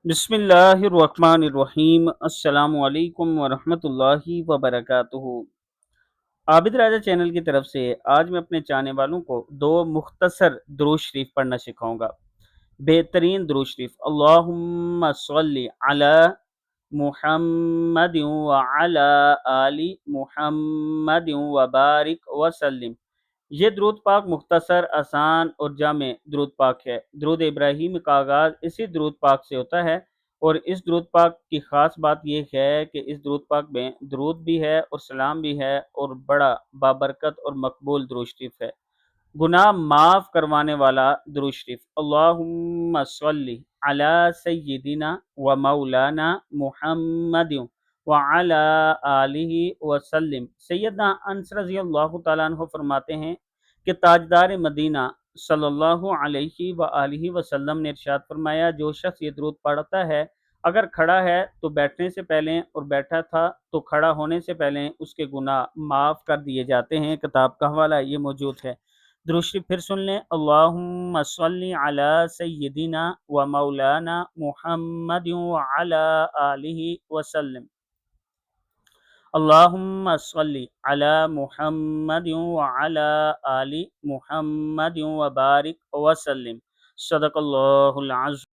बिस्मिल्लाहिर्रहमानिर्रहीम। अस्सलामु अलैकुम वरहमतुल्लाहि वबरकातुहू। आबिद राजा चैनल की तरफ से आज मैं अपने चाहने वालों को दो मुख्तसर दुरूद शरीफ पढ़ना सिखाऊंगा। बेहतरीन दुरूद शरीफ, अल्लाहुम्मा सल्ली अला मुहम्मद व अला आलि मुहम्मद व बारिक वसल्लिम। ये दुरूद पाक मुख्तसर, आसान और जामे दुरूद पाक है। दुरूद इब्राहीम का आगाज़ इसी दुरूद पाक से होता है और इस दुरूद पाक की ख़ास बात यह है कि इस दुरूद पाक में दुरूद भी है और सलाम भी है और बड़ा बाबरकत और मकबूल दुरूद शरीफ है। गुनाह माफ़ करवाने वाला दुरूद शरीफ, अल्लाहुम्मा सल्ली अला सय्यिदिना व मौलाना मुहम्मदिन व अला आलिहि व सल्लिम। सैयदना अनस रज़ियल्लाहु तआला अन्हु फरमाते हैं कि ताजदार मदीना सल्लल्लाहु अलैहि व आलिहि वसल्लम ने इरशाद फरमाया, जो शख्स ये दुरूद पढ़ता है, अगर खड़ा है तो बैठने से पहले और बैठा था तो खड़ा होने से पहले उसके गुनाह माफ़ कर दिए जाते हैं। किताब का हवाला ये मौजूद है। दुरूद शरीफ फिर सुन लें, अल्लाहुम्मा सल्ली अला सय्यिदिना व मौलाना मुहम्मदिन व अला आलिहि वसल्लम। अल्लाहुम्मा सल्ली अला मुहम्मदिन व अला आलि मुहम्मदिन व बारिक वसल्लिम। सदक़ल्लाहुल अज़ीम।